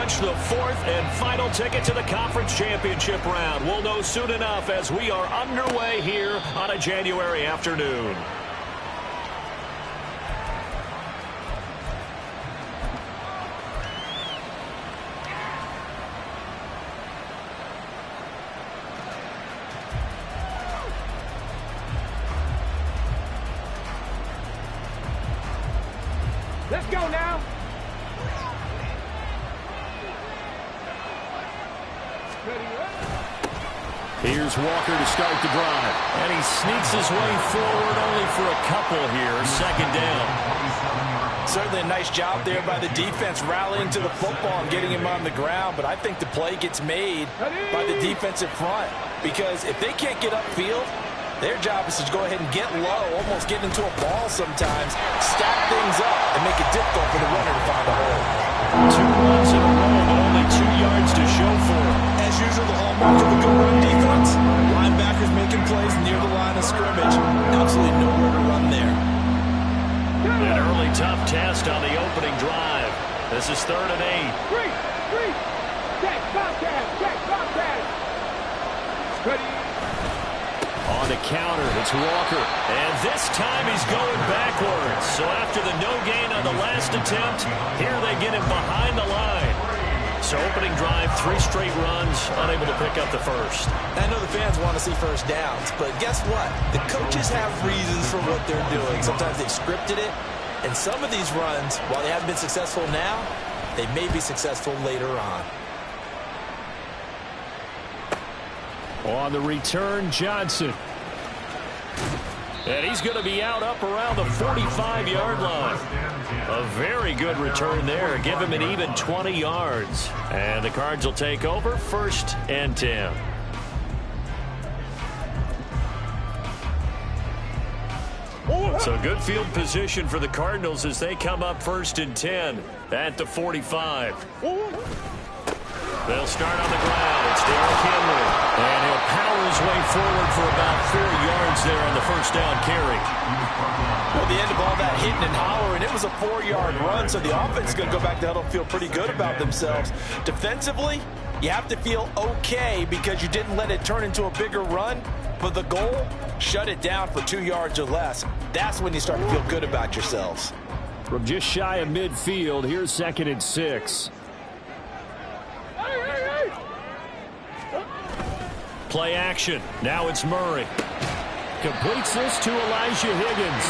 punch the fourth and final ticket to the conference championship round. We'll know soon enough as we are underway here on a January afternoon. Let's go now. Here's Walker to start the drive. And he sneaks his way forward only for a couple here. Second down. Certainly a nice job there by the defense rallying to the football and getting him on the ground. But I think the play gets made by the defensive front. Because if they can't get upfield, their job is to go ahead and get low, almost get into a ball sometimes, stack things up, and make it difficult for the runner to find a hole. 2 runs in a row, but only 2 yards to show for it. As usual, the hallmark of a good run defense, linebackers making plays near the line of scrimmage. Absolutely nowhere to run there. An early tough test on the opening drive. This is 3rd and 8. Three. Check, Bobcat. Ready. On the counter, it's Walker. And this time he's going backwards. So after the no gain on the last attempt, here they get him behind the line. So opening drive, 3 straight runs, unable to pick up the first. I know the fans want to see first downs, but guess what? The coaches have reasons for what they're doing. Sometimes they've scripted it, and some of these runs, while they haven't been successful now, they may be successful later on. On the return, Johnson. And he's going to be out up around the 45-yard line. A very good return there. Give him an even 20 yards. And the Cards will take over 1st and 10. So good field position for the Cardinals as they come up 1st and 10 at the 45. They'll start on the ground. It's Derrick Henry. And he'll power his way forward for about 4 yards there on the first down carry. Well, the end of all that hitting and hollering, it was a 4-yard run, so the offense is going to go back to huddle and feel pretty good about themselves. Defensively, you have to feel okay because you didn't let it turn into a bigger run. But the goal, shut it down for 2 yards or less. That's when you start to feel good about yourselves. From just shy of midfield, here's 2nd and 6. Play action. Now it's Murray. Completes this to Elijah Higgins.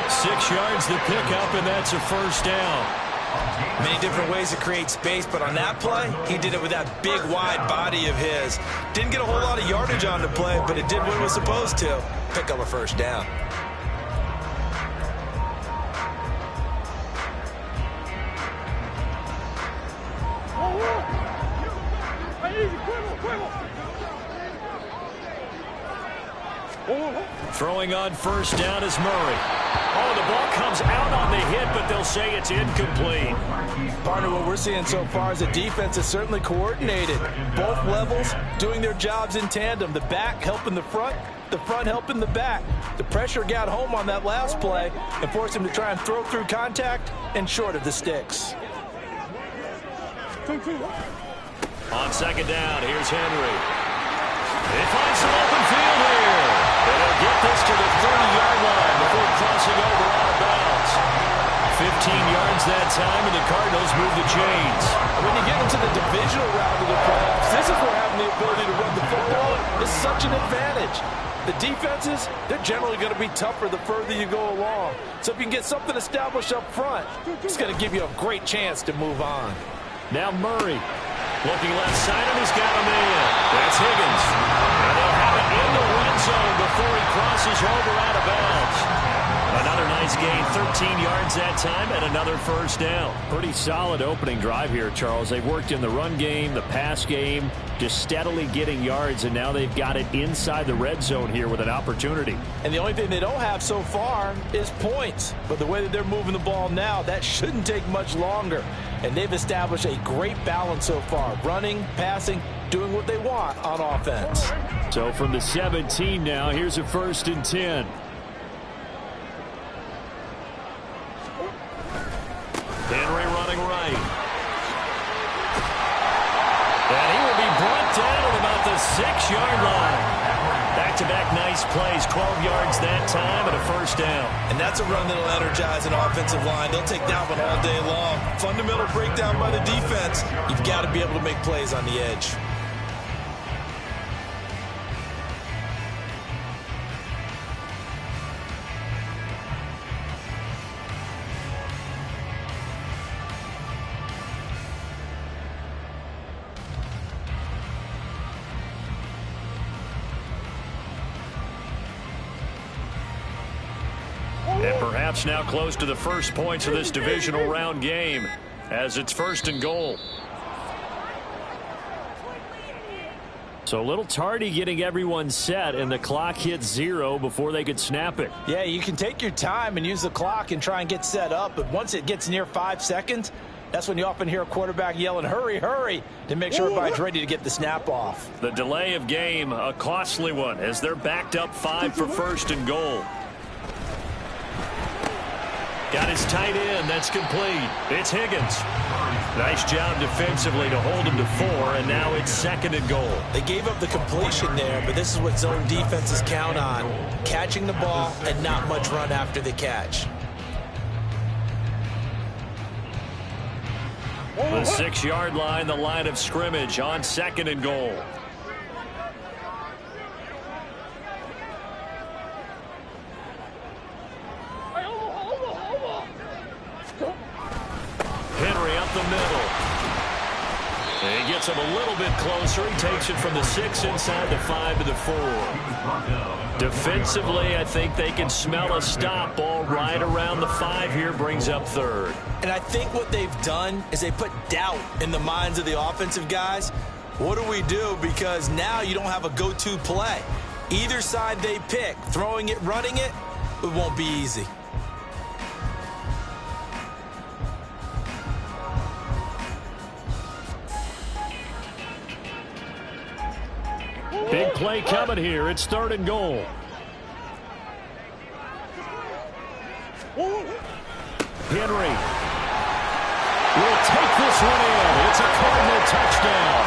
6 yards to pick up, and that's a first down. Many different ways to create space, but on that play, he did it with that big, wide body of his. Didn't get a whole lot of yardage on the play, but it did what it was supposed to. Pick up a first down. Throwing on first down is Murray. Oh, the ball comes out on the hit, but they'll say it's incomplete. Partner, what we're seeing so far is the defense is certainly coordinated. Both levels doing their jobs in tandem. The back helping the front helping the back. The pressure got home on that last play and forced him to try and throw through contact and short of the sticks. On 2nd down, here's Henry. They find some open field here. And they'll get this to the 30-yard line before crossing over out of bounds. 15 yards that time, and the Cardinals move the chains. When you get into the divisional round of the playoffs, this is where having the ability to run the football is such an advantage. The defenses, they're generally going to be tougher the further you go along. So if you can get something established up front, it's going to give you a great chance to move on. Now Murray. Looking left side, and he's got him in. That's Higgins. And they'll have it in the red zone before he crosses over out of bounds. Another nice gain, 13 yards that time, and another first down. Pretty solid opening drive here, Charles. They've worked in the run game, the pass game, just steadily getting yards, and now they've got it inside the red zone here with an opportunity. And the only thing they don't have so far is points. But the way that they're moving the ball now, that shouldn't take much longer. And they've established a great balance so far. Running, passing, doing what they want on offense. So from the 17 now, here's a 1st and 10. Henry running right. 6-yard line. Back-to-back nice plays, 12 yards that time and a first down. And that's a run that'll energize an offensive line. They'll take that one all day long. Fundamental breakdown by the defense. You've got to be able to make plays on the edge. And perhaps now close to the first points of this divisional round game as it's 1st and goal. So a little tardy getting everyone set, and the clock hit 0 before they could snap it. Yeah, you can take your time and use the clock and try and get set up, but once it gets near 5 seconds, that's when you often hear a quarterback yelling, hurry, hurry, to make sure everybody's ready to get the snap off. The delay of game, a costly one, as they're backed up 5 for 1st and goal. Got his tight end. That's complete. It's Higgins. Nice job defensively to hold him to 4, and now it's 2nd and goal. They gave up the completion there, but this is what zone defenses count on. Catching the ball and not much run after the catch. The 6-yard line, the line of scrimmage on 2nd and goal. Henry up the middle. And he gets him a little bit closer. He takes it from the 6 inside the 5 to the 4. Defensively, I think they can smell a stop ball right around the 5 here. Brings up 3rd. And I think what they've done is they put doubt in the minds of the offensive guys. What do we do? Because now you don't have a go-to play. Either side they pick, throwing it, running it, it won't be easy. Big play coming here. It's 3rd and goal. Henry will take this one in. It's a Cardinal touchdown.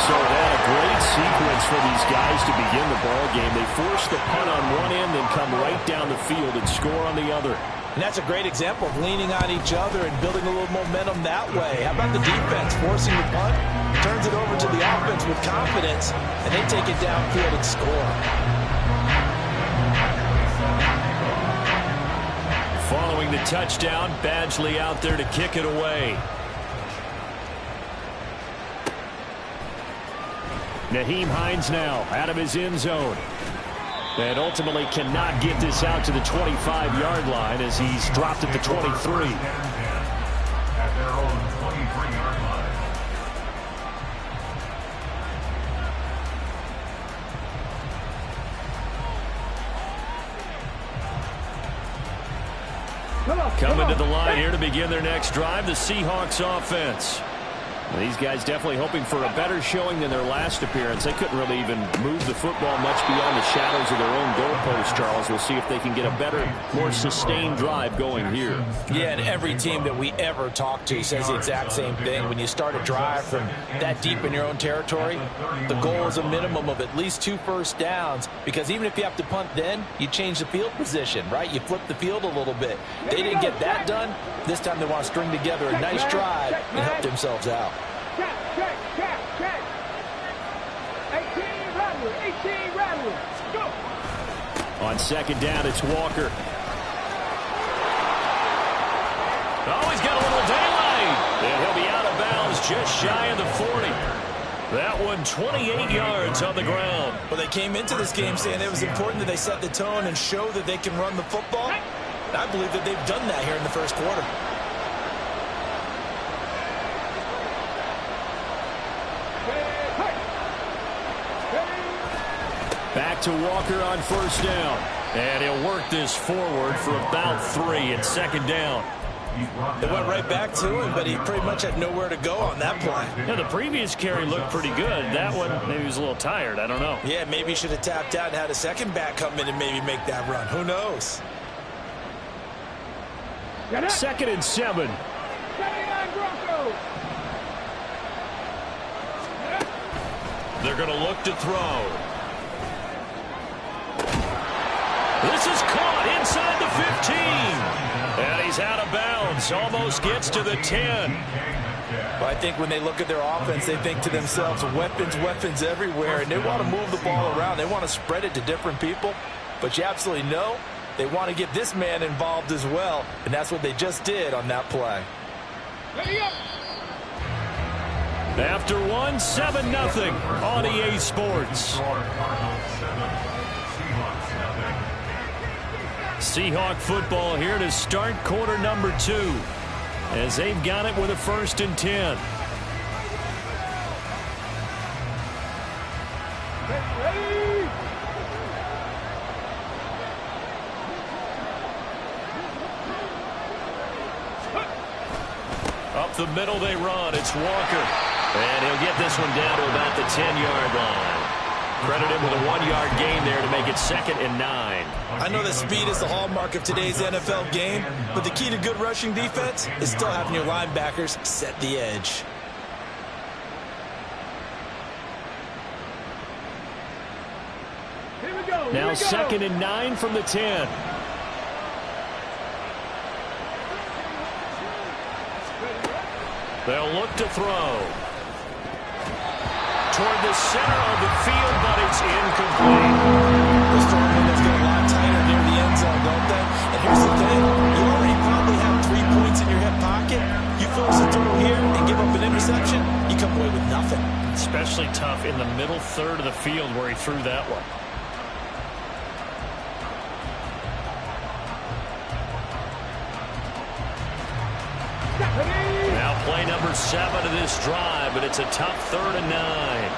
So that a great sequence for these guys to begin the ball game. They force the punt on one end, then come right down the field and score on the other. And that's a great example of leaning on each other and building a little momentum that way. How about the defense forcing the punt, turns it over to the offense with confidence, and they take it downfield and score. Following the touchdown, Badgley out there to kick it away. Nyheim Hines now out of his end zone. And ultimately cannot get this out to the 25-yard line as he's dropped at the 23. Coming to the line here to begin their next drive, the Seahawks offense. These guys definitely hoping for a better showing than their last appearance. They couldn't really even move the football much beyond the shadows of their own goalpost, Charles. We'll see if they can get a better, more sustained drive going here. Yeah, and every team that we ever talk to says the exact same thing. When you start a drive from that deep in your own territory, the goal is a minimum of at least 2 first downs, because even if you have to punt then, you change the field position, right? You flip the field a little bit. They didn't get that done. This time they want to string together a nice drive and help themselves out. Check. 18 Rattler. Go. On 2nd down, it's Walker. Oh, he's got a little daylight. And he'll be out of bounds just shy of the 40. That one 28 yards on the ground. Well, they came into this game saying it was important that they set the tone and show that they can run the football. And I believe that they've done that here in the first quarter. Back to Walker on 1st down. And he'll work this forward for about 3 and 2nd down. They went right back to him, but he pretty much had nowhere to go on that play. Yeah, the previous carry looked pretty good. That one, maybe he was a little tired. I don't know. Yeah, maybe he should have tapped out and had a second back come in and maybe make that run. Who knows? 2nd and 7. They're going to look to throw. This is caught inside the 15. And he's out of bounds. Almost gets to the 10. Well, I think when they look at their offense, they think to themselves, weapons, weapons everywhere. And they want to move the ball around. They want to spread it to different people. But you absolutely know they want to get this man involved as well. And that's what they just did on that play. After one, 7-0 on EA Sports. Seahawk football here to start quarter number 2 as they've got it with a 1st and 10. Up the middle they run. It's Walker. And he'll get this one down to about the 10-yard line. Credit him with a 1-yard gain there to make it 2nd and 9. I know that speed is the hallmark of today's NFL game, but the key to good rushing defense is still having your linebackers set the edge. Here we go. Now 2nd and 9 from the 10. They'll look to throw. Toward the center of the field, but it's incomplete. Those throws get a lot tighter near the end zone, don't they? And here's the thing. You already probably have 3 points in your hip pocket. You force a throw here and give up an interception, you come away with nothing. Especially tough in the middle third of the field where he threw that one. Now play number 7 of this drive, but it's a tough 3rd and 9.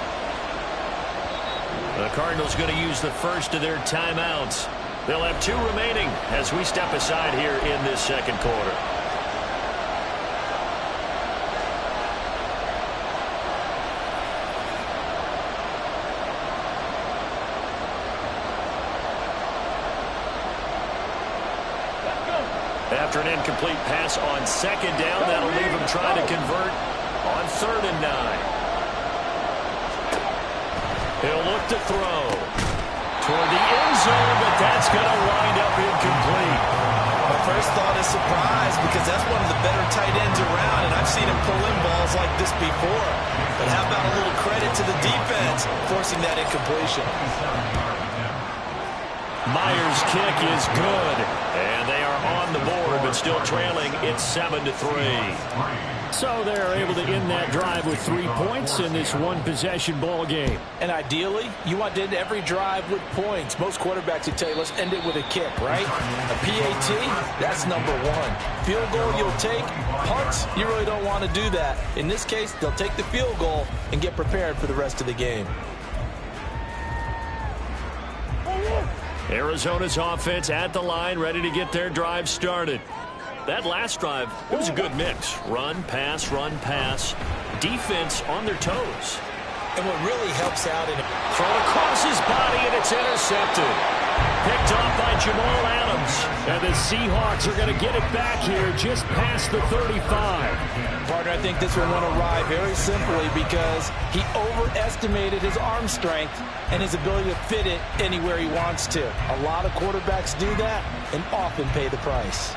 The Cardinals going to use the first of their timeouts. They'll have 2 remaining as we step aside here in this 2nd quarter. After an incomplete pass on 2nd down, that'll leave him trying to convert on 3rd and 9. He'll look to throw toward the end zone, but that's going to wind up incomplete. My first thought is surprise, because that's one of the better tight ends around, and I've seen him pull in balls like this before. But how about a little credit to the defense forcing that incompletion? Myers' kick is good, and they are on the board, but still trailing. It's 7-3. So they're able to end that drive with 3 points in this one-possession ball game. And ideally, you want to end every drive with points. Most quarterbacks would tell you, let's end it with a kick, right? A PAT, that's number 1. Field goal you'll take. Punts, you really don't want to do that. In this case, they'll take the field goal and get prepared for the rest of the game. Arizona's offense at the line, ready to get their drive started. That last drive, it was a good mix. Run, pass, defense on their toes. And what really helps out in thrown across his body, and it's intercepted. Picked off by Jamal Adams. And the Seahawks are going to get it back here just past the 35. Partner, I think this one went awry very simply because he overestimated his arm strength and his ability to fit it anywhere he wants to. A lot of quarterbacks do that and often pay the price.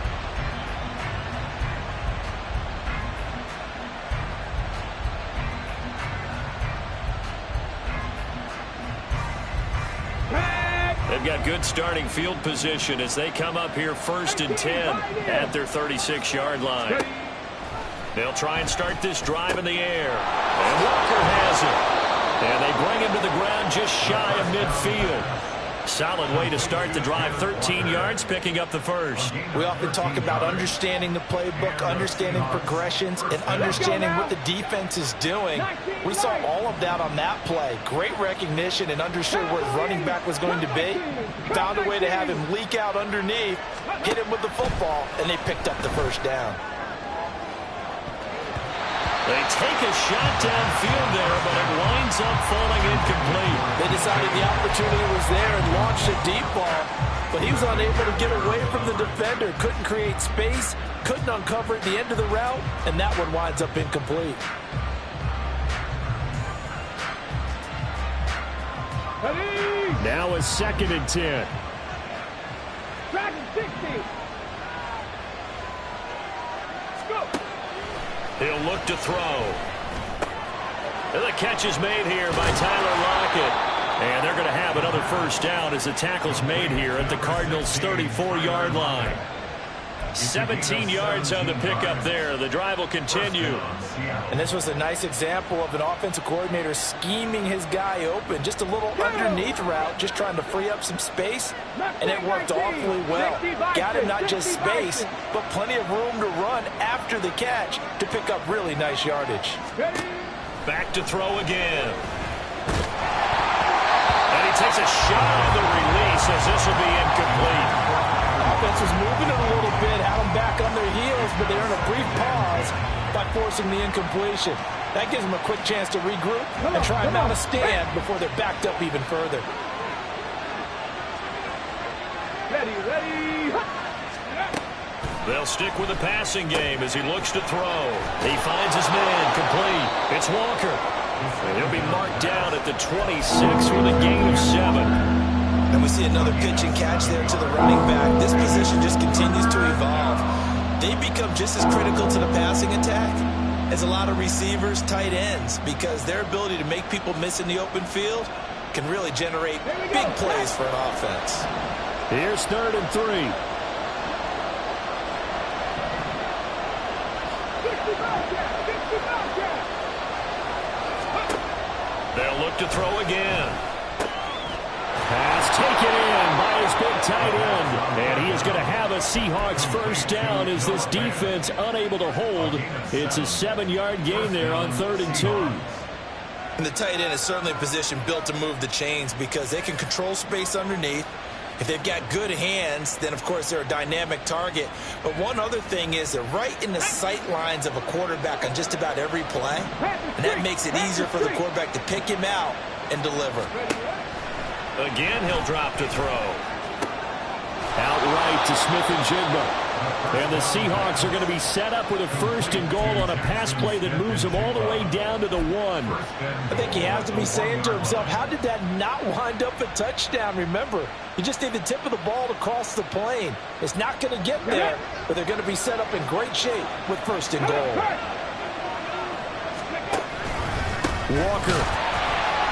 They've got good starting field position as they come up here 1st and 10 at their 36-yard line. They'll try and start this drive in the air. And Walker has it. And they bring him to the ground just shy of midfield. Solid way to start the drive. 13 yards, picking up the first. We often talk about understanding the playbook, understanding progressions, and understanding what the defense is doing. We saw all of that on that play. Great recognition and understood where his running back was going to be. Found a way to have him leak out underneath, hit him with the football, and they picked up the first down. They take a shot downfield there, but it winds up falling incomplete. They decided the opportunity was there and launched a deep ball, but he was unable to get away from the defender. Couldn't create space, couldn't uncover at the end of the route, and that one winds up incomplete. Now a 2nd and 10. Track 60. He'll look to throw. And the catch is made here by Tyler Lockett. And they're going to have another first down as the tackle's made here at the Cardinals' 34-yard line. 17 yards on the pickup there. The drive will continue. And this was a nice example of an offensive coordinator scheming his guy open. Just a little underneath route, just trying to free up some space. And it worked awfully well. Got him not just space, but plenty of room to run after the catch to pick up really nice yardage. Back to throw again. And he takes a shot on the release as this will be incomplete. Offense was moving it a little bit, had them back on their heels, but they're in a brief pause by forcing the incompletion. That gives them a quick chance to regroup and try and mount a stand before they're backed up even further. Ready. They'll stick with the passing game as he looks to throw. He finds his man, complete. It's Walker. And he'll be marked down at the 26 with a gain of 7. And we see another pitch and catch there to the running back. This position just continues to evolve. They become just as critical to the passing attack as a lot of receivers, tight ends, because their ability to make people miss in the open field can really generate big plays for an offense. Here's 3rd and 3. They'll look to throw again. Pass taken in by his big tight end. And he is going to have a Seahawks first down as this defense unable to hold. It's a 7-yard gain there on 3rd and 2. And the tight end is certainly a position built to move the chains because they can control space underneath. If they've got good hands, then, of course, they're a dynamic target. But one other thing is they're right in the sight lines of a quarterback on just about every play. And that makes it easier for the quarterback to pick him out and deliver. Again, he'll drop to throw. Outright to Smith-Njigba. And the Seahawks are going to be set up with a 1st and goal on a pass play that moves them all the way down to the 1. I think he has to be saying to himself, how did that not wind up a touchdown? Remember, you just need the tip of the ball to cross the plane. It's not going to get there, but they're going to be set up in great shape with 1st and goal. Walker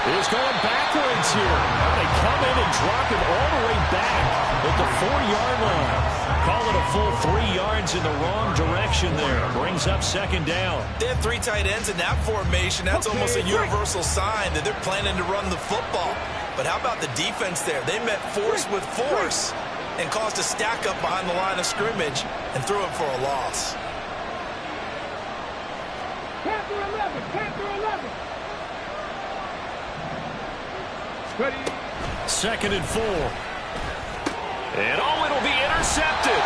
is going backwards here. They come in and drop him all the way back at the 4-yard line. Call it a full 3 yards in the wrong direction there. Brings up 2nd down. They have 3 tight ends in that formation. That's almost a universal sign that they're planning to run the football. But how about the defense there? They met force with force and caused a stack up behind the line of scrimmage and threw it for a loss. Panther 11. Ready. 2nd and 4. And it'll be intercepted.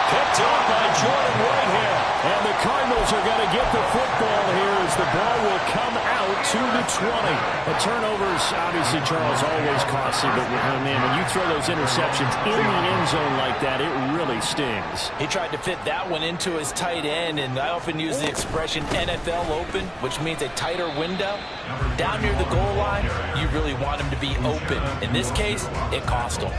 Picked up by Jordan Whitehead. And the Cardinals are going to get the football here as the ball will come out to the 20. The turnovers, obviously, Charles, always costly. But, man, when you throw those interceptions in the end zone like that, it really stings. He tried to fit that one into his tight end, and I often use the expression NFL open, which means a tighter window. Down near the goal line, you really want him to be open. In this case, it cost him.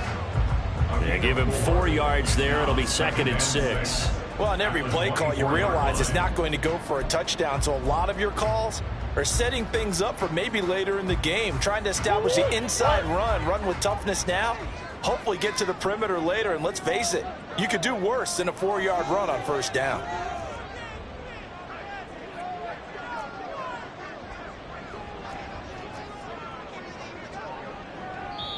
Yeah, give him 4 yards there. It'll be 2nd and 6. Well, on every play call, you realize it's not going to go for a touchdown, so a lot of your calls are setting things up for maybe later in the game, trying to establish the inside run with toughness now, hopefully get to the perimeter later, and let's face it, you could do worse than a 4-yard run on 1st down.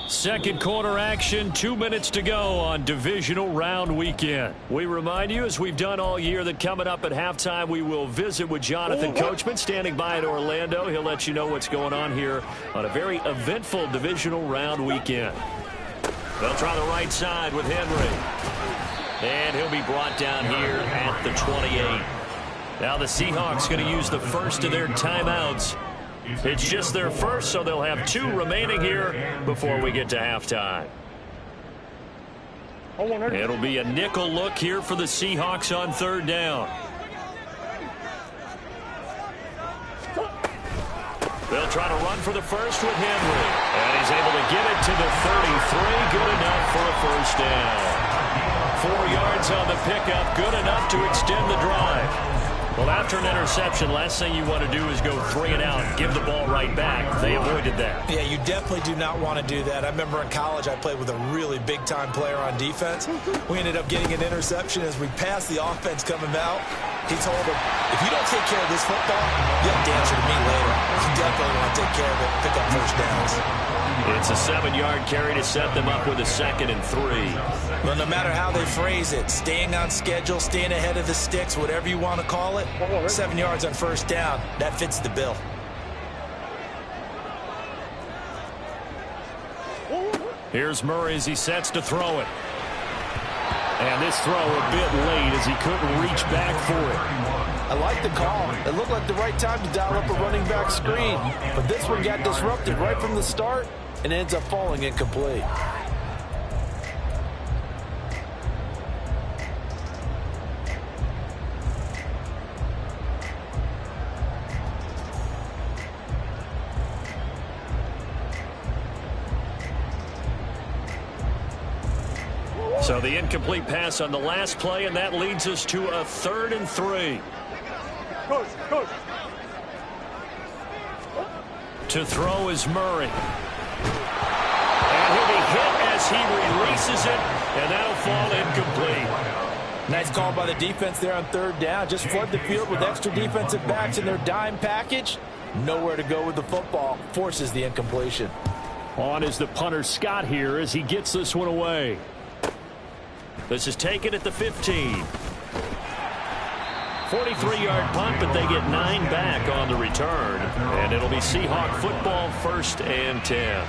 Second quarter action, 2 minutes to go on divisional round weekend. We remind you, as we've done all year, that coming up at halftime, we will visit with Jonathan Coachman, standing by in Orlando. He'll let you know what's going on here on a very eventful divisional round weekend. They'll try the right side with Henry. And he'll be brought down here at the 28. Now the Seahawks going to use the first of their timeouts. It's just their first, so they'll have 2 remaining here before we get to halftime. It'll be a nickel look here for the Seahawks on 3rd down. They'll try to run for the first with Henry. And he's able to get it to the 33. Good enough for a first down. 4 yards on the pickup. Good enough to extend the drive. Well, after an interception, last thing you want to do is go 3 and out and give the ball right back. They avoided that. Yeah, you definitely do not want to do that. I remember in college I played with a really big-time player on defense. We ended up getting an interception as we passed the offense coming out. He told him, if you don't take care of this football, you have to answer to me later. You definitely want to take care of it, pick up first downs. It's a 7-yard carry to set them up with a 2nd and 3. Well, no matter how they phrase it, staying on schedule, staying ahead of the sticks, whatever you want to call it, 7 yards on first down, that fits the bill. Here's Murray as he sets to throw it. And this throw a bit late as he couldn't reach back for it. I like the call. It looked like the right time to dial up a running back screen. But this one got disrupted right from the start and ends up falling incomplete. So the incomplete pass on the last play, and that leads us to a 3rd and 3. Coach. To throw is Murray. And he'll be hit as he releases it, and that'll fall incomplete. Nice call by the defense there on 3rd down. Just flood the field with extra defensive backs in their dime package. Nowhere to go with the football. Forces the incompletion. On is the punter Scott here as he gets this one away. This is taken at the 15. 43-yard punt, but they get 9 back on the return. And it'll be Seahawk football, 1st and 10.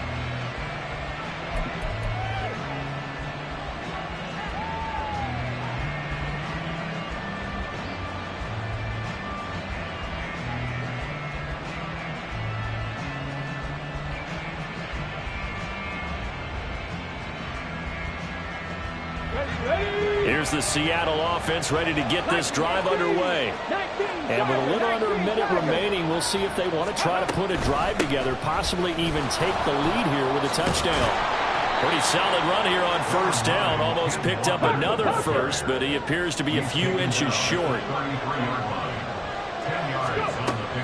Here's the Seattle offense ready to get this drive underway. And with a little under a minute remaining, we'll see if they want to try to put a drive together, possibly even take the lead here with a touchdown. Pretty solid run here on 1st down. Almost picked up another first, but he appears to be a few inches short.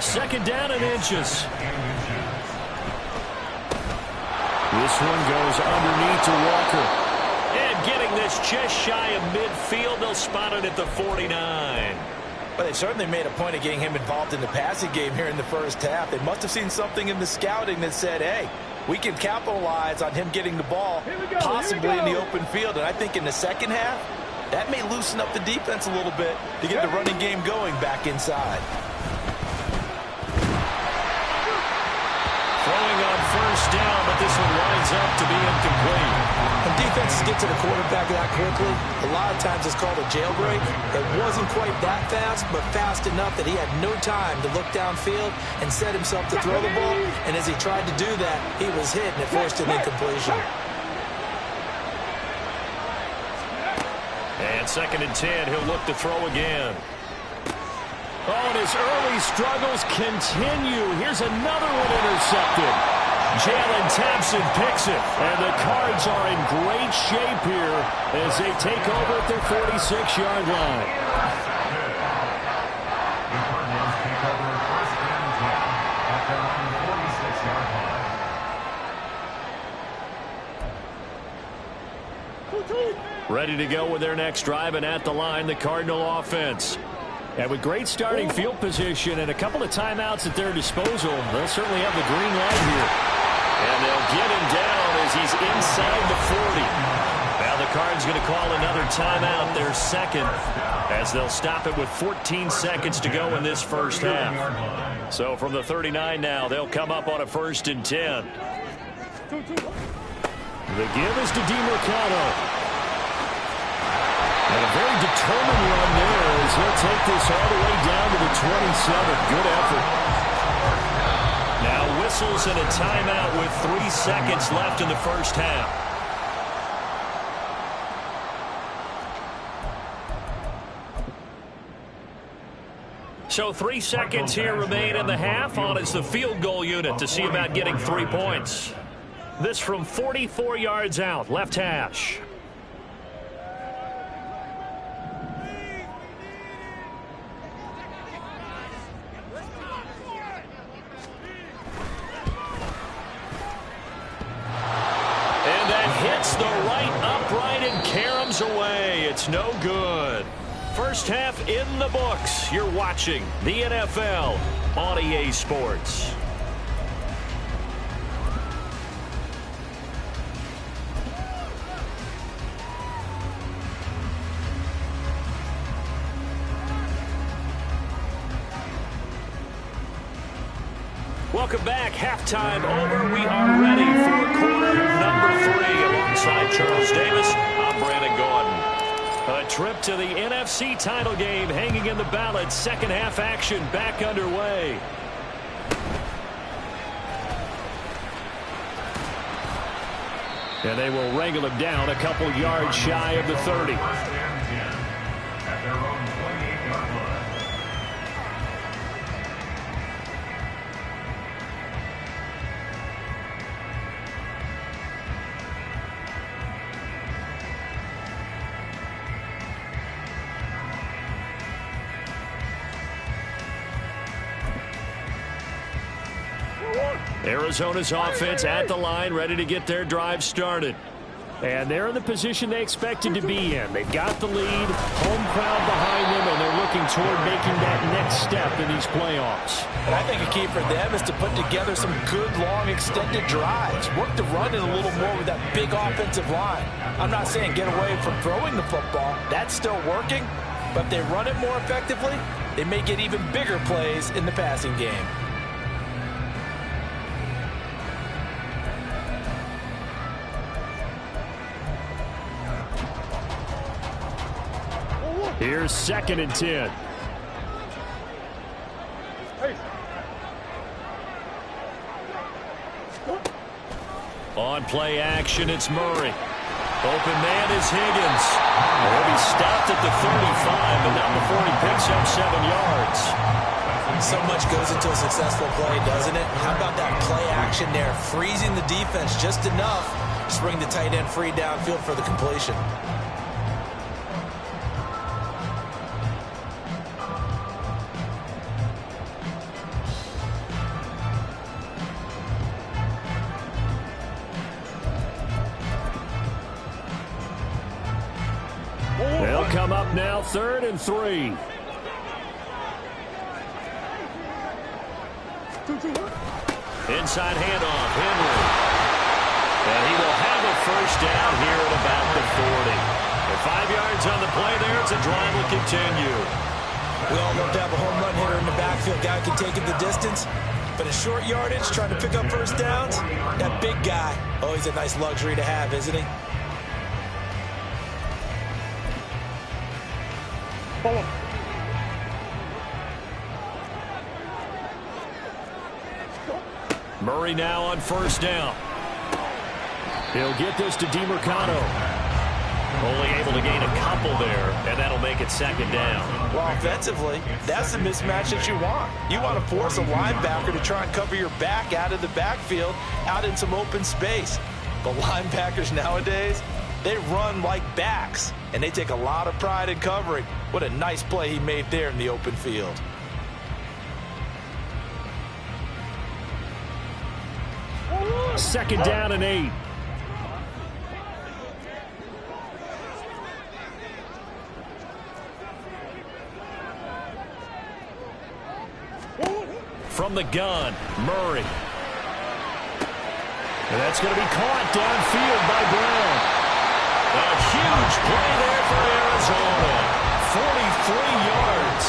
2nd down and inches. This one goes underneath to Walker. And getting this just shy of midfield, they'll spot it at the 49. Well, they certainly made a point of getting him involved in the passing game here in the first half. They must have seen something in the scouting that said, hey, we can capitalize on him getting the ball, possibly in the open field. And I think in the second half, that may loosen up the defense a little bit to get the running game going back inside. Throwing on 1st down, but this one winds up to be incomplete. When defenses get to the quarterback that quickly, a lot of times it's called a jailbreak. It wasn't quite that fast, but fast enough that he had no time to look downfield and set himself to throw the ball. And as he tried to do that, he was hit, and it forced an incompletion. And 2nd and 10, he'll look to throw again. Oh, and his early struggles continue. Here's another one intercepted. Jalen Thompson picks it, and the Cards are in great shape here as they take over at their 46-yard line. Ready to go with their next drive, and at the line, the Cardinal offense. And with great starting field position and a couple of timeouts at their disposal, they'll certainly have the green light here. And they'll get him down as he's inside the 40. Now the Cards going to call another timeout, their 2nd, as they'll stop it with 14 seconds to go in this first half. So from the 39 now, they'll come up on a 1st and 10. The give is to DeMercado. And a very determined run there as he'll take this all the way down to the 27. Good effort. Now whistles and a timeout with 3 seconds left in the first half. So 3 seconds here remain in the half. On is the field goal unit to see about getting 3 points. This from 44 yards out, left hash. And that hits the right upright and caroms away. It's no good. First half in the books. You're watching the NFL on EA Sports. Welcome back. Halftime over. We are ready for quarter number 3. Alongside Charles Davis, I'm Brandon Gordon. A trip to the NFC title game hanging in the balance. Second half action back underway. And they will wrangle him down a couple yards shy of the 30. Arizona's offense at the line, ready to get their drive started. And they're in the position they expected to be in. They've got the lead, home crowd behind them, and they're looking toward making that next step in these playoffs. And I think a key for them is to put together some good, long, extended drives. Work the run in a little more with that big offensive line. I'm not saying get away from throwing the football. That's still working. But if they run it more effectively, they may get even bigger plays in the passing game. Here's 2nd and 10. On play action, it's Murray. Open man is Higgins. He'll be stopped at the 35, but not before he picks up 7 yards. So much goes into a successful play, doesn't it? How about that play action there? Freezing the defense just enough to bring the tight end free downfield for the completion. They'll come up now, 3rd and 3. Inside handoff, Henry. And he will have a first down here at about the 40. With 5 yards on the play there, it's a drive will continue. We all love to have a home run hitter in the backfield. Guy can take it the distance. But in short yardage, trying to pick up first downs, that big guy, always a nice luxury to have, isn't he? Murray now on first down. He'll get this to DeMarcano. Only able to gain a couple there, and that'll make it 2nd down. Well, offensively, that's the mismatch that you want. You want to force a linebacker to try and cover your back out of the backfield, out in some open space. But linebackers nowadays, they run like backs, and they take a lot of pride in covering. What a nice play he made there in the open field. Second down and 8. From the gun, Murray. And that's going to be caught downfield by Brown. A huge play there for Arizona. 43 yards.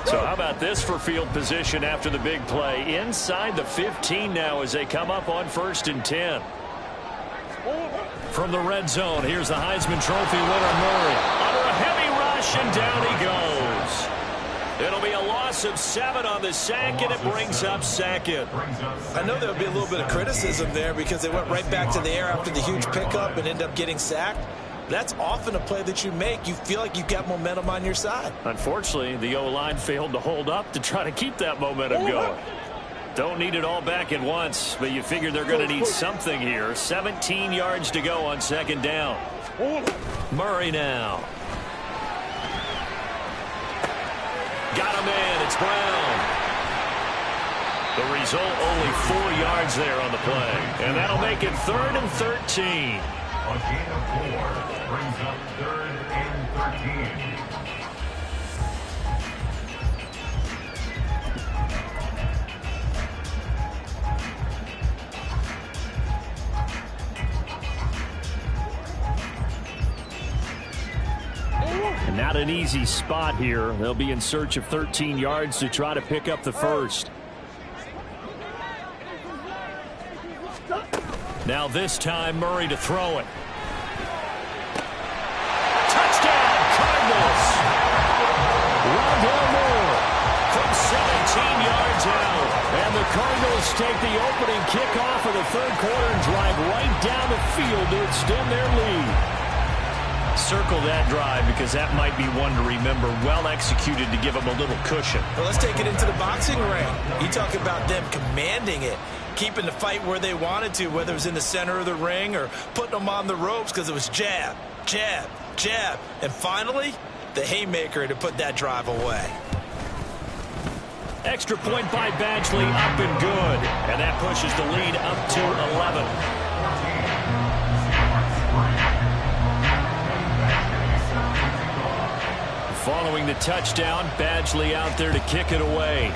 So how about this for field position after the big play? Inside the 15 now as they come up on 1st and 10. From the red zone, here's the Heisman Trophy winner, Murray. Under a heavy rush, and down he goes. It'll be a loss of 7 on the sack, and it brings up second. I know there'll be a little bit of criticism there because they went right back to the air after the huge pickup and ended up getting sacked. That's often a play that you make. You feel like you've got momentum on your side. Unfortunately, the O-line failed to hold up to try to keep that momentum going. Don't need it all back at once, but you figure they're going to need something here. 17 yards to go on second down. Murray now. Got him in. It's Brown. The result, only 4 yards there on the play. And that'll make it 3rd and 13. A gain of 4 brings up 3rd and 13. And not an easy spot here. They'll be in search of 13 yards to try to pick up the first. Now this time, Murray to throw it. Touchdown, Cardinals! Rondell Moore from 17 yards out. And the Cardinals take the opening kickoff of the third quarter and drive right down the field to extend their lead. Circle that drive because that might be one to remember. Well executed to give them a little cushion. Well, let's take it into the boxing ring. You talk about them commanding it, keeping the fight where they wanted to, whether it was in the center of the ring or putting them on the ropes because it was jab, jab, jab. And finally, the haymaker to put that drive away. Extra point by Badgley, up and good. And that pushes the lead up to 11. Following the touchdown, Badgley out there to kick it away.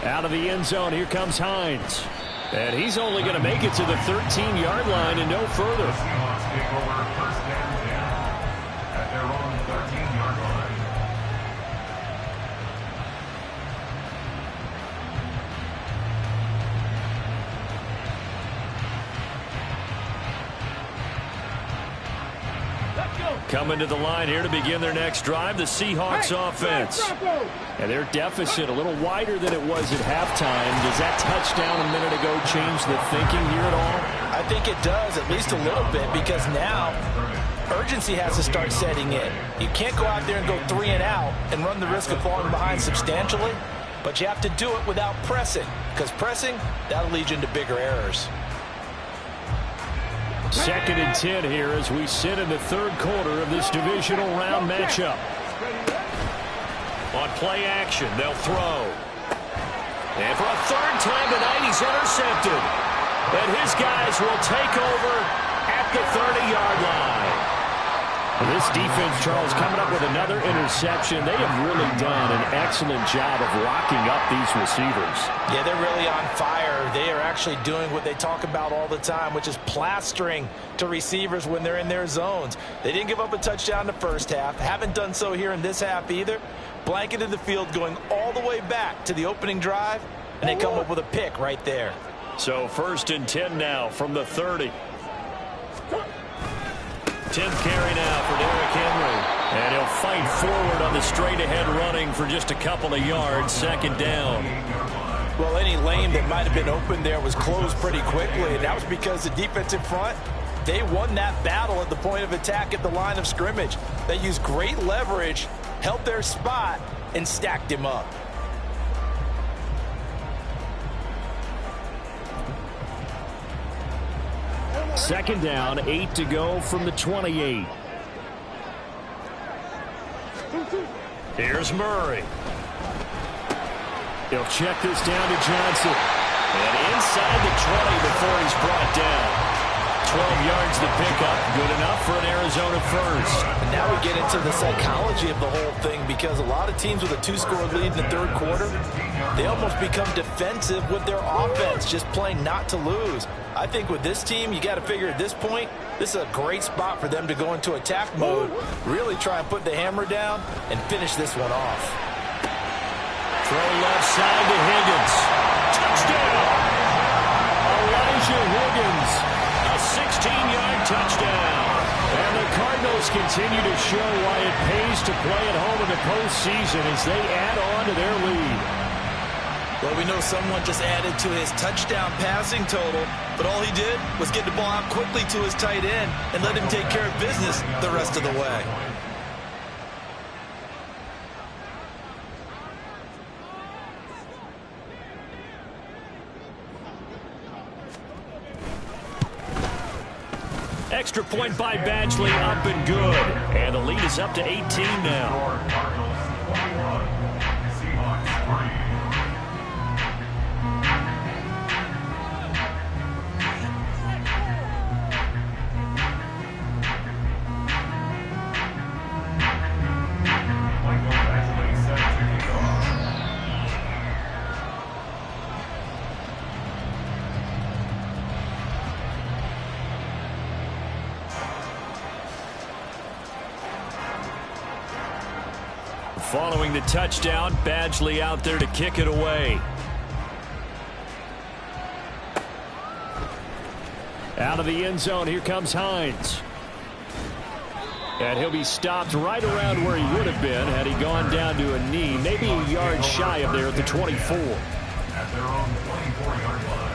Out of the end zone, here comes Hines. And he's only going to make it to the 13-yard line and no further. The Seahawks take over 1st and 10 at their own 13-yard line. Coming to the line here to begin their next drive, the Seahawks offense. And their deficit a little wider than it was at halftime. Does that touchdown a minute ago change the thinking here at all? I think it does, at least a little bit, because now urgency has to start setting in. You can't go out there and go 3 and out and run the risk of falling behind substantially, but you have to do it without pressing, because pressing, that'll lead you into bigger errors. 2nd and 10 here as we sit in the third quarter of this divisional round matchup. On play action, they'll throw. And for a 3rd time tonight, he's intercepted. And his guys will take over at the 30-yard line. This defense, Charles, coming up with another interception. They have really done an excellent job of locking up these receivers. Yeah, they're really on fire. They are actually doing what they talk about all the time, which is plastering to receivers when they're in their zones. They didn't give up a touchdown in the first half. Haven't done so here in this half either. Blanketed the field going all the way back to the opening drive, and they come up with a pick right there. So 1st and 10 now from the 30. 10th carry now for Derrick Henry. And he'll fight forward on the straight-ahead running for just a couple of yards. 2nd down. Well, any lane that might have been open there was closed pretty quickly, and that was because the defensive front, they won that battle at the point of attack at the line of scrimmage. They used great leverage, held their spot, and stacked him up. Second down, 8 to go from the 28. Here's Murray. He'll check this down to Johnson. And inside the 20 before he's brought down. 12 yards to pick up. Good enough for an Arizona first. And now we get into the psychology of the whole thing, because a lot of teams with a 2-score lead in the third quarter, they almost become defensive with their offense, just playing not to lose. I think with this team, you got to figure at this point, this is a great spot for them to go into attack mode, really try and put the hammer down and finish this one off. Throw left side to Higgins. Touchdown! touchdown. And the Cardinals continue to show why it pays to play at home in the postseason as they add on to their lead. Well, we know someone just added to his touchdown passing total, but all he did was get the ball out quickly to his tight end and let him take care of business the rest of the way. Extra point by Badgley, up and good. And the lead is up to 18 now. Cardinals 21, Seahawks 3. Following the touchdown, Badgley out there to kick it away. Out of the end zone, here comes Hines. And he'll be stopped right around where he would have been had he gone down to a knee, maybe a yard shy of there at the 24. At their own 24-yard line.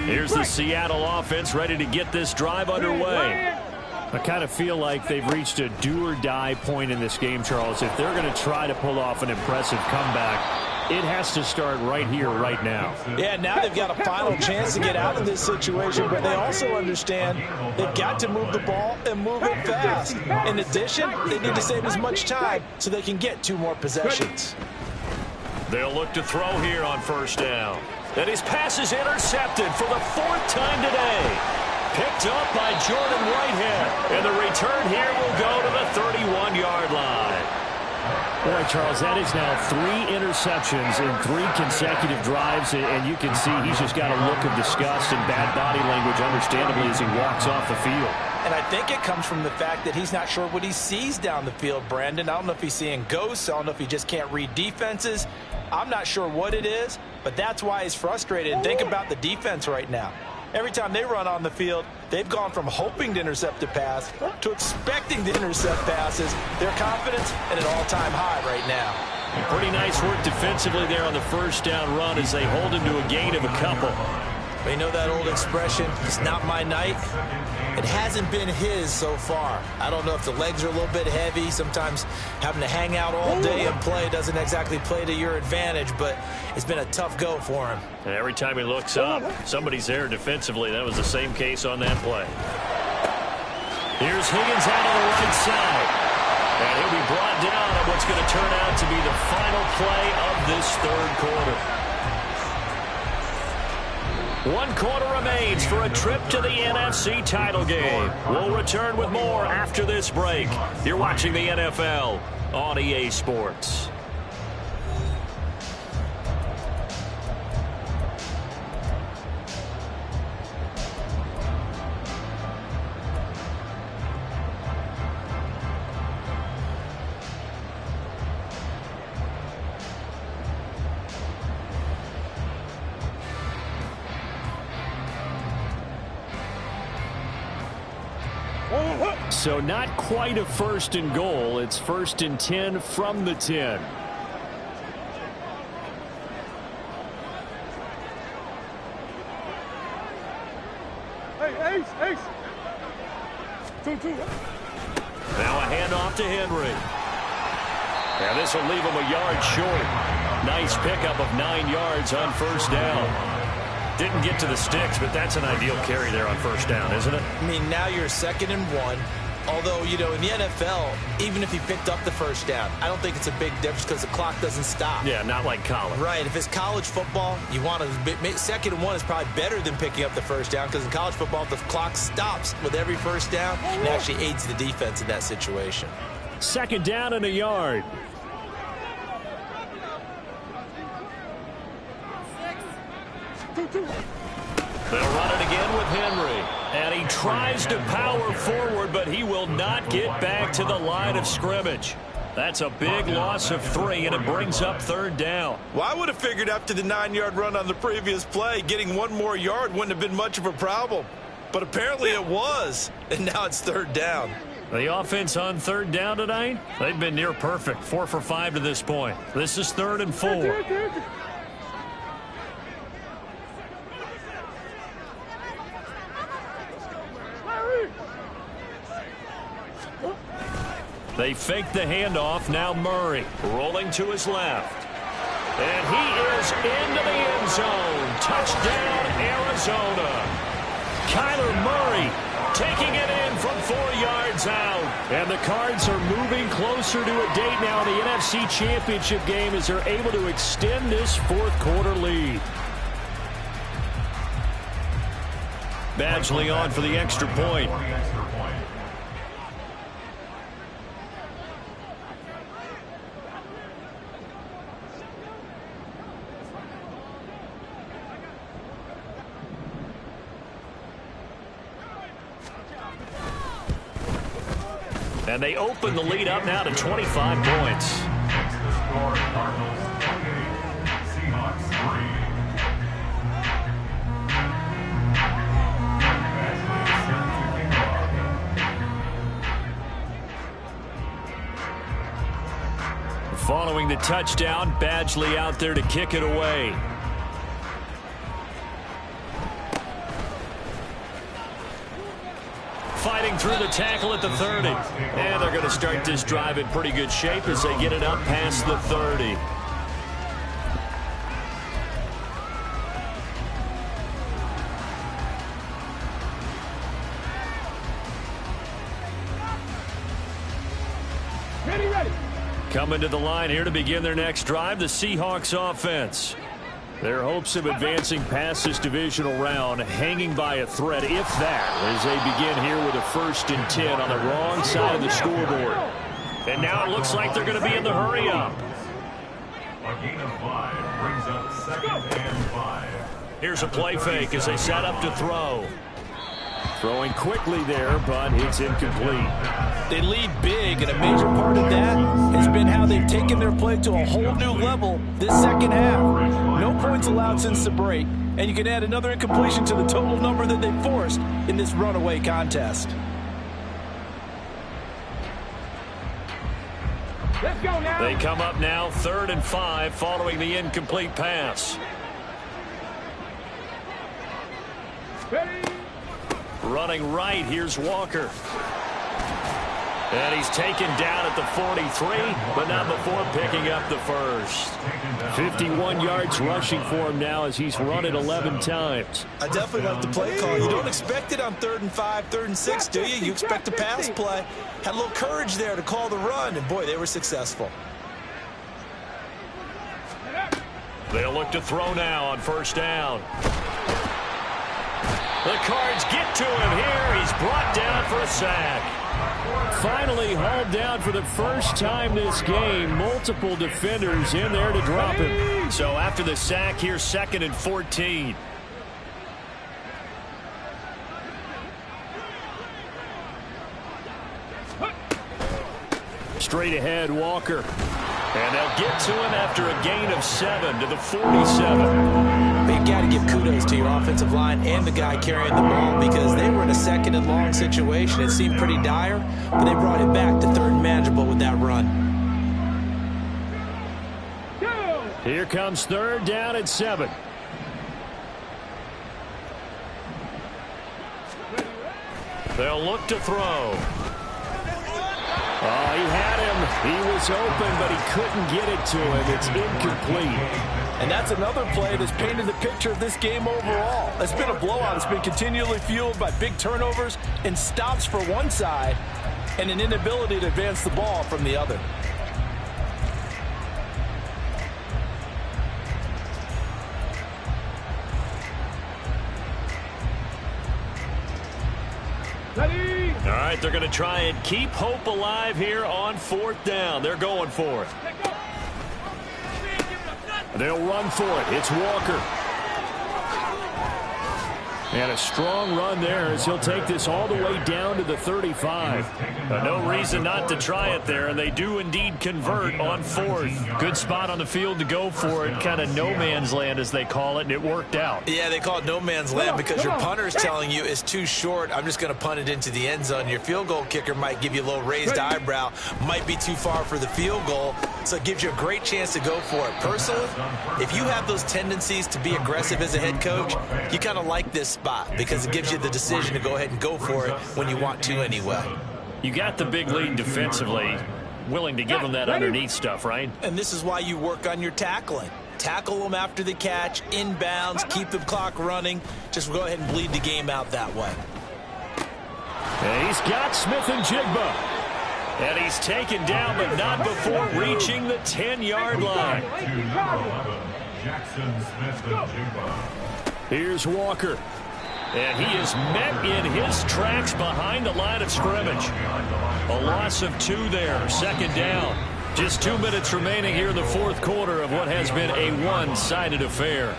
Here's the Seattle offense ready to get this drive underway. I kind of feel like they've reached a do-or-die point in this game, Charles. If they're going to try to pull off an impressive comeback, it has to start right here, right now. Yeah, now they've got a final chance to get out of this situation, but they also understand they've got to move the ball and move it fast. In addition, they need to save as much time so they can get 2 more possessions. They'll look to throw here on first down. And his pass is intercepted for the 4th time today. Picked up by Jordan Whitehead. And the return here will go to the 31-yard line. Boy, Charles, that is now 3 interceptions in 3 consecutive drives, and you can see he's just got a look of disgust and bad body language, understandably, as he walks off the field. And I think it comes from the fact that he's not sure what he sees down the field, Brandon. I don't know if he's seeing ghosts. I don't know if he just can't read defenses. I'm not sure what it is, but that's why he's frustrated. Think about the defense right now. Every time they run on the field, they've gone from hoping to intercept a pass to expecting to intercept passes. Their confidence at an all-time high right now. Pretty nice work defensively there on the first down run as they hold him to a gain of a couple. You know that old expression, it's not my night? It hasn't been his so far. I don't know if the legs are a little bit heavy. Sometimes having to hang out all day and play doesn't exactly play to your advantage, but it's been a tough go for him. And every time he looks up, somebody's there defensively. That was the same case on that play. Here's Higgins out on the right side. And he'll be brought down on what's going to turn out to be the final play of this 3rd quarter. 1 quarter remains for a trip to the NFC title game. We'll return with more after this break. You're watching the NFL on EA Sports. So not quite a 1st and goal. It's 1st and 10 from the 10. Hey, Ace. 2-2. Now a handoff to Henry. And this will leave him a yard short. Nice pickup of 9 yards on first down. Didn't get to the sticks, but that's an ideal carry there on first down, isn't it? I mean, now you're 2nd and 1. Although, you know, in the NFL, even if he picked up the first down, I don't think it's a big difference because the clock doesn't stop. Yeah, not like college. Right. If it's college football, you want to 2nd and 1 is probably better than picking up the first down because in college football, the clock stops with every first down and actually aids the defense in that situation. 2nd down and a yard. They'll run it again with Henry. And he tries to power forward, but he will not get back to the line of scrimmage. That's a big loss of 3, and it brings up 3rd down. Well, I would have figured after the 9-yard run on the previous play, getting 1 more yard wouldn't have been much of a problem. But apparently it was, and now it's 3rd down. The offense on 3rd down tonight, they've been near perfect. 4 for 5 to this point. This is 3rd and 4. They fake the handoff. Now Murray rolling to his left. And he is into the end zone. Touchdown, Arizona. Kyler Murray taking it in from 4 yards out. And the Cards are moving closer to a date now in the NFC Championship game as they're able to extend this 4th quarter lead. Badgley on for the extra point. And they open the lead up now to 25 points. Score, Cardinals 28, Seahawks 3. Following the touchdown, Badgley out there to kick it away. Fighting through the tackle at the 30. And they're going to start this drive in pretty good shape as they get it up past the 30. Ready. Coming to the line here to begin their next drive, the Seahawks offense. Their hopes of advancing past this divisional round hanging by a thread, if that, as they begin here with a 1st and 10 on the wrong side of the scoreboard. And now it looks like they're going to be in the hurry-up. A gain of 5 brings up 2nd and 5. Here's a play fake as they set up to throw. Throwing quickly there, but it's incomplete. They lead big, and a major part of that has been how they've taken their play to a whole new level this 2nd half. No points allowed since the break, and you can add another incompletion to the total number that they forced in this runaway contest. Let's go now. They come up now 3rd and 5 following the incomplete pass. Ready. Running right, here's Walker. And he's taken down at the 43, but not before picking up the 1st. 51 yards rushing for him now as he's run it 11 times. I definitely like the play call. You don't expect it on 3rd and 5, 3rd and 6, do you? You expect a pass play. Had a little courage there to call the run, and boy, they were successful. They'll look to throw now on 1st down. The Cards get to him here. He's brought down for a sack. Finally hauled down for the first time this game. Multiple defenders in there to drop him. So after the sack, here's 2nd and 14. Straight ahead, Walker. And they'll get to him after a gain of 7 to the 47. You've got to give kudos to your offensive line and the guy carrying the ball because they were in a 2nd and long situation. It seemed pretty dire, but they brought it back to 3rd and manageable with that run. Here comes 3rd down and 7. They'll look to throw. Oh, he had him. He was open, but he couldn't get it to him. It's incomplete. And that's another play that's painted the picture of this game overall. It's been a blowout. It's been continually fueled by big turnovers and stops for one side and an inability to advance the ball from the other. Ready. All right, they're going to try and keep hope alive here on 4th down. They're going for it. They'll run for it. It's Walker. And a strong run there as he'll take this all the way down to the 35. No reason not to try it there, and they do indeed convert on fourth. Good spot on the field to go for it, kind of no man's land as they call it, and it worked out. Yeah, they call it no man's land because your punter is telling you it's too short. I'm just going to punt it into the end zone. Your field goal kicker might give you a little raised eyebrow, might be too far for the field goal, so it gives you a great chance to go for it. Personally, if you have those tendencies to be aggressive as a head coach, you kind of like this spot because it gives you the decision to go ahead and go for it when you want to anyway. You got the big lead defensively, willing to give them that underneath stuff, right? And this is why you work on your tackling. Tackle them after the catch, inbounds, keep the clock running. Just go ahead and bleed the game out that way. And he's got Smith and Jigba. And he's taken down, but not before reaching the 10-yard line. Jackson Smith and Jigba. Here's Walker. And he is met in his tracks behind the line of scrimmage. A loss of 2 there, second down. Just 2 minutes remaining here in the fourth quarter of what has been a one-sided affair.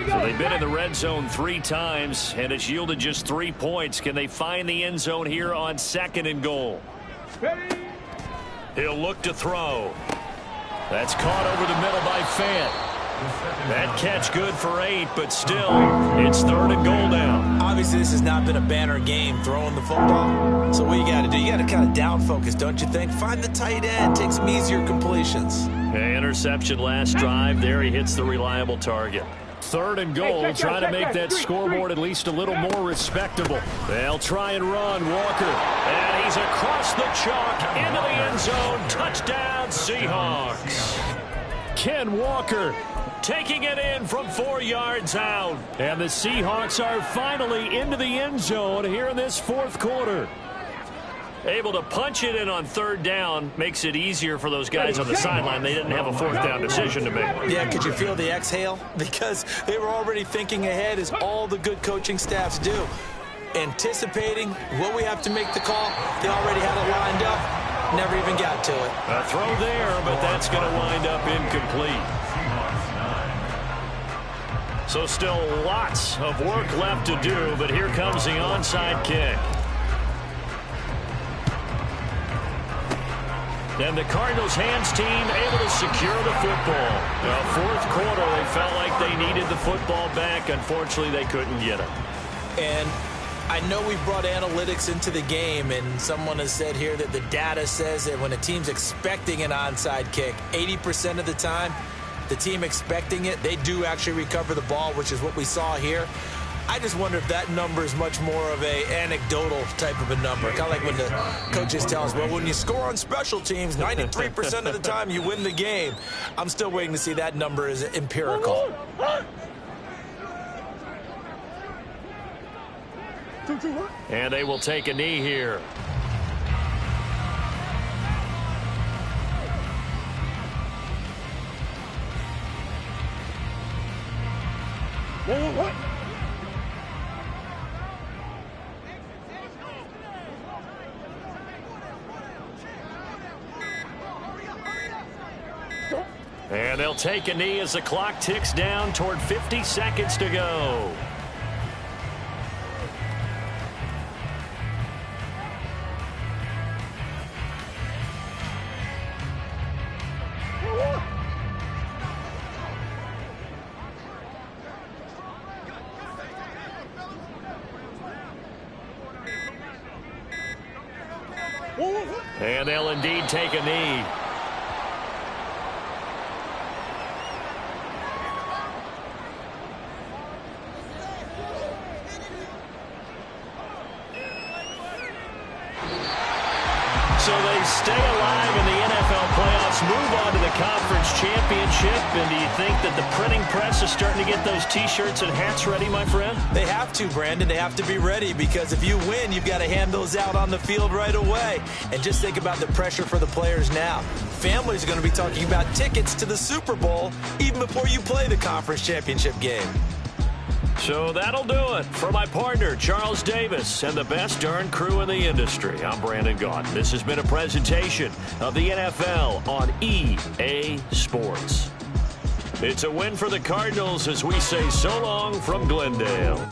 So they've been in the red zone 3 times, and it's yielded just 3 points. Can they find the end zone here on 2nd and goal? He'll look to throw. That's caught over the middle by Fant. That catch good for 8, but still, it's 3rd and goal now. Obviously, this has not been a banner game throwing the football. So what you got to do, you got to kind of down focus, don't you think? Find the tight end, take some easier completions. Interception last drive. There he hits the reliable target. 3rd and goal, trying to make that scoreboard at least a little more respectable. They'll try and run. Walker. And he's across the chalk into the end zone. Touchdown, Seahawks. Ken Walker taking it in from 4 yards out. And the Seahawks are finally into the end zone here in this fourth quarter. Able to punch it in on 3rd down makes it easier for those guys on the sideline. They didn't have a 4th down decision to make. Yeah, could you feel the exhale? Because they were already thinking ahead, as all the good coaching staffs do. Anticipating what we have to make the call. They already had it lined up. Never even got to it. A throw there, but that's going to wind up incomplete. So still lots of work left to do, but here comes the onside kick. And the Cardinals hands team able to secure the football. Well, fourth quarter, they felt like they needed the football back. Unfortunately, they couldn't get it. And I know we brought analytics into the game, and someone has said here that the data says that when a team's expecting an onside kick, 80% of the time, the team expecting it, they do actually recover the ball, which is what we saw here. I just wonder if that number is much more of a anecdotal type of a number. Kind of like when the coaches tell us, well, when you score on special teams, 93% of the time you win the game. I'm still waiting to see that number is empirical. And they will take a knee here. What? And they'll take a knee as the clock ticks down toward 50 seconds to go. And they'll indeed take a knee. So they stay alive in the NFL playoffs, move on to the conference championship. And do you think that the printing press is starting to get those T-shirts and hats ready, my friend? They have to, Brandon. They have to be ready, because if you win, you've got to hand those out on the field right away. And just think about the pressure for the players now. Families are going to be talking about tickets to the Super Bowl even before you play the conference championship game. So that'll do it. For my partner, Charles Davis, and the best darn crew in the industry, I'm Brandon Gaudin. This has been a presentation of the NFL on EA Sports. It's a win for the Cardinals as we say so long from Glendale.